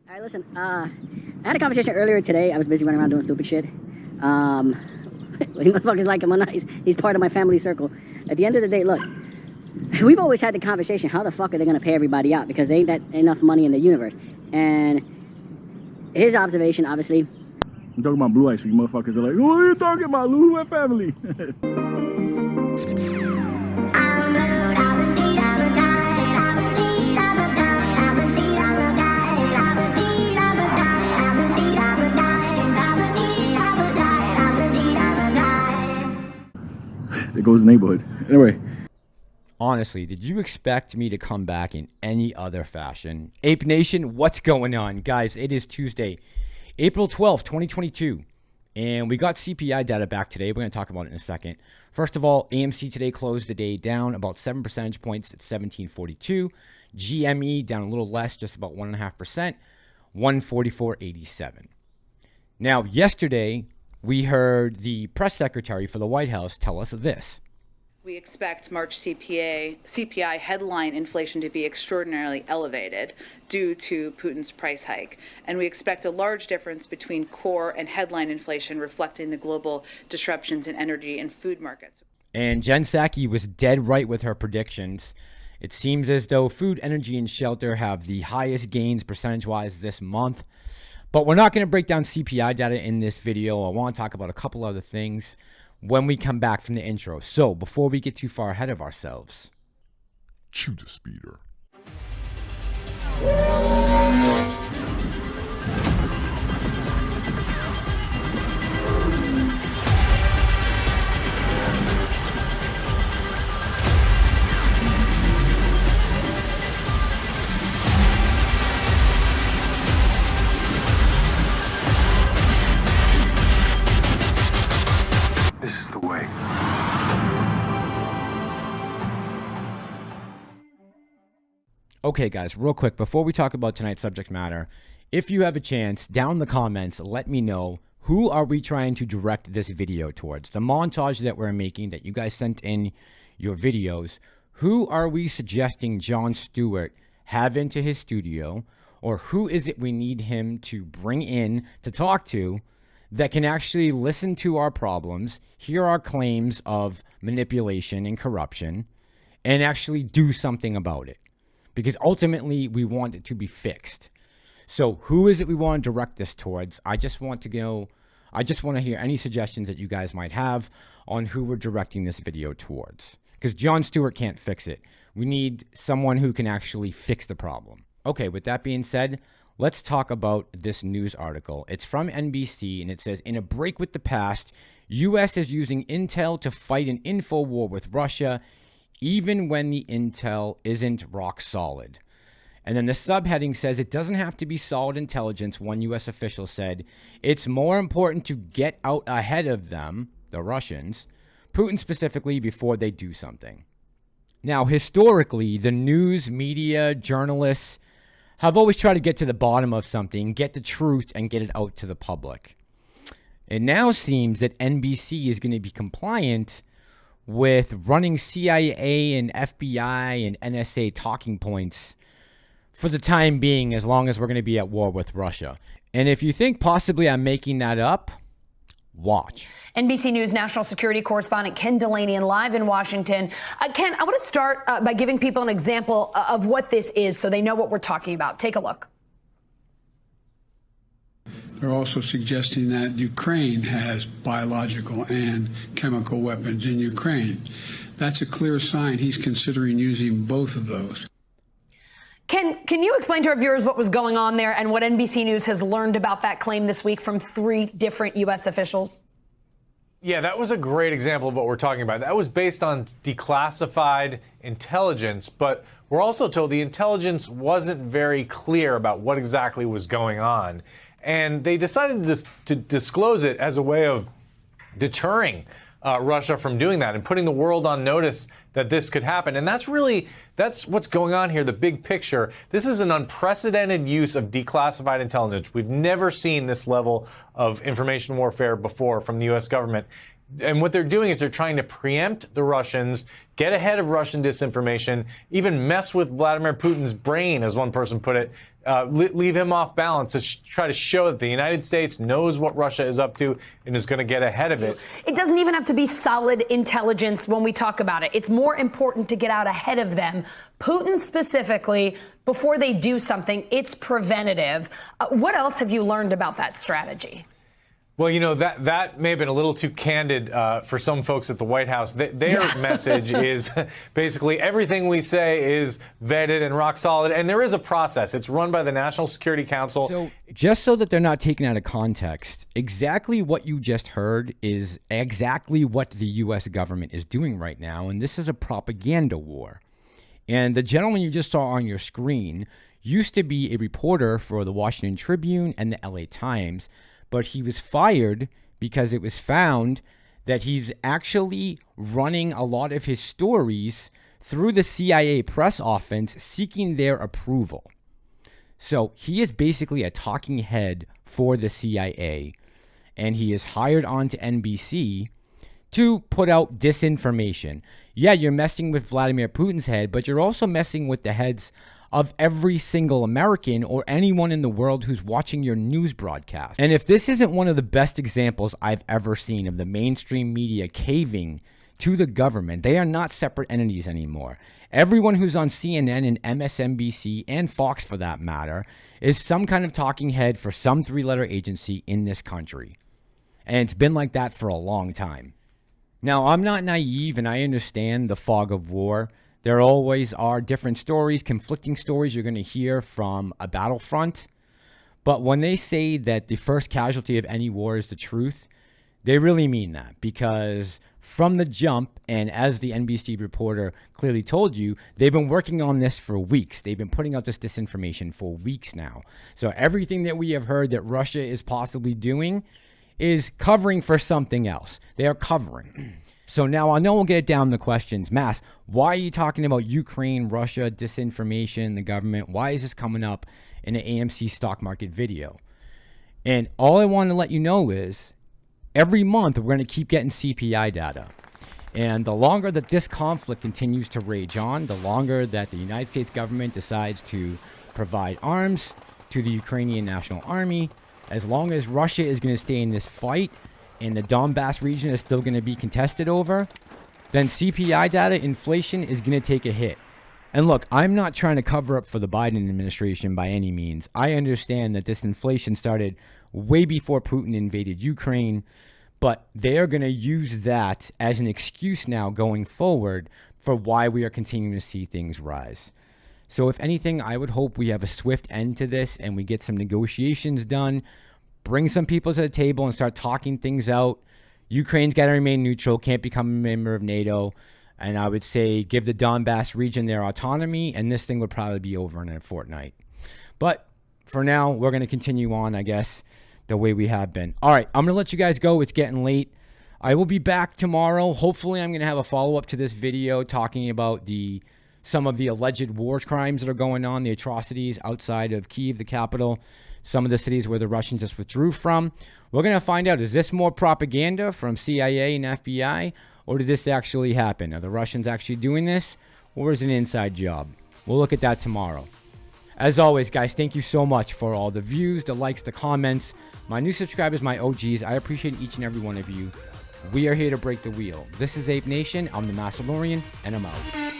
All right, listen, I had a conversation earlier today. I was busy running around doing stupid shit. Motherfuckers like him, he's part of my family circle. At the end of the day, look, we've always had the conversation, how the fuck are they gonna pay everybody out? Because there ain't that enough money in the universe. And his observation, obviously. I'm talking about blue ice for you motherfuckers. They're like, what are you talking about, Lou? What family? There goes the neighborhood. Anyway. Honestly, did you expect me to come back in any other fashion? Ape Nation, what's going on? Guys, it is Tuesday, April 12th, 2022. And we got CPI data back today. We're going to talk about it in a second. First of all, AMC today closed the day down about 7 percentage points at 1742. GME down a little less, just about 1.5%, 144.87. Now, yesterday, we heard the press secretary for the White House tell us this. We expect March CPI headline inflation to be extraordinarily elevated due to Putin's price hike. And we expect a large difference between core and headline inflation, reflecting the global disruptions in energy and food markets. And Jen Psaki was dead right with her predictions. It seems as though food, energy, and shelter have the highest gains percentage-wise this month. But we're not going to break down CPI data in this video. I want to talk about a couple other things when we come back from the intro. So before we get too far ahead of ourselves, chew the speeder. This is the way. Okay, guys, real quick, before we talk about tonight's subject matter, if you have a chance, down in the comments, let me know, who are we trying to direct this video towards? The montage that we're making, that you guys sent in your videos, who are we suggesting Jon Stewart have into his studio? Or who is it we need him to bring in to talk to that can actually listen to our problems, hear our claims of manipulation and corruption, and actually do something about it? Because ultimately, we want it to be fixed. So who is it we want to direct this towards? I just want to hear any suggestions that you guys might have on who we're directing this video towards. Because Jon Stewart can't fix it. We need someone who can actually fix the problem. Okay, with that being said, let's talk about this news article. It's from NBC, and it says, in a break with the past, U.S. is using intel to fight an info war with Russia, even when the intel isn't rock solid. And then the subheading says, it doesn't have to be solid intelligence, one U.S. official said. It's more important to get out ahead of them, the Russians, Putin specifically, before they do something. Now, historically, the news, media, journalists have always tried to get to the bottom of something, get the truth, and get it out to the public. It now seems that NBC is going to be compliant with running CIA and FBI and NSA talking points for the time being, as long as we're going to be at war with Russia. And if you think possibly I'm making that up, watch. NBC News national security correspondent Ken Delaney live in Washington. Ken, I want to start by giving people an example of what this is so they know what we're talking about. Take a look. They're also suggesting that Ukraine has biological and chemical weapons in Ukraine. That's a clear sign he's considering using both of those. Ken, can you explain to our viewers what was going on there and what NBC News has learned about that claim this week from 3 different U.S. officials? Yeah, that was a great example of what we're talking about. That was based on declassified intelligence, but we're also told the intelligence wasn't very clear about what exactly was going on. And they decided to disclose it as a way of deterring Russia from doing that and putting the world on notice that this could happen. And that's what's going on here, the big picture. This is an unprecedented use of declassified intelligence. We've never seen this level of information warfare before from the U.S. government. And what they're doing is they're trying to preempt the Russians, get ahead of Russian disinformation, even mess with Vladimir Putin's brain, as one person put it, leave him off balance to try to show that the United States knows what Russia is up to and is going to get ahead of it. It doesn't even have to be solid intelligence when we talk about it. It's more important to get out ahead of them. Putin specifically, before they do something, it's preventative. What else have you learned about that strategy? Well, you know, that may have been a little too candid for some folks at the White House. Their message is basically everything we say is vetted and rock solid. And there is a process. It's run by the National Security Council. So just so that they're not taken out of context, exactly what you just heard is exactly what the U.S. government is doing right now. And this is a propaganda war. And the gentleman you just saw on your screen used to be a reporter for the Washington Tribune and the LA Times, but he was fired because it was found that he's actually running a lot of his stories through the CIA press office seeking their approval. So he is basically a talking head for the CIA, and he is hired onto NBC to put out disinformation. Yeah, you're messing with Vladimir Putin's head, but you're also messing with the heads of every single American or anyone in the world who's watching your news broadcast. And if this isn't one of the best examples I've ever seen of the mainstream media caving to the government, they are not separate entities anymore. Everyone who's on CNN and MSNBC and Fox, for that matter, is some kind of talking head for some three-letter agency in this country. And it's been like that for a long time. Now, I'm not naive, and I understand the fog of war. There always are different stories, conflicting stories you're going to hear from a battlefront. But when they say that the first casualty of any war is the truth, they really mean that. Because from the jump, and as the NBC reporter clearly told you, they've been working on this for weeks. They've been putting out this disinformation for weeks now. So everything that we have heard that Russia is possibly doing is covering for something else. They are covering. So now I know we'll get down to questions. Mass, why are you talking about Ukraine, Russia, disinformation, the government? Why is this coming up in an AMC stock market video? And all I want to let you know is every month we're going to keep getting CPI data. And the longer that this conflict continues to rage on, the longer that the United States government decides to provide arms to the Ukrainian National Army, as long as Russia is going to stay in this fight, and the Donbass region is still going to be contested over, then CPI data, inflation, is going to take a hit. And look, I'm not trying to cover up for the Biden administration by any means. I understand that this inflation started way before Putin invaded Ukraine, but they are going to use that as an excuse now going forward for why we are continuing to see things rise. So if anything, I would hope we have a swift end to this and we get some negotiations done, bring some people to the table and start talking things out. Ukraine's got to remain neutral, can't become a member of NATO. And I would say give the Donbass region their autonomy, and this thing would probably be over in a fortnight. But for now, we're going to continue on, I guess, the way we have been. All right, I'm going to let you guys go. It's getting late. I will be back tomorrow. Hopefully, I'm going to have a follow-up to this video talking about some of the alleged war crimes that are going on, the atrocities outside of Kyiv, the capital, some of the cities where the Russians just withdrew from. We're going to find out, is this more propaganda from CIA and FBI, or did this actually happen? Are the Russians actually doing this, or is it an inside job? We'll look at that tomorrow. As always, guys, thank you so much for all the views, the likes, the comments. My new subscribers, my OGs, I appreciate each and every one of you. We are here to break the wheel. This is Ape Nation. I'm the Massalorian, and I'm out.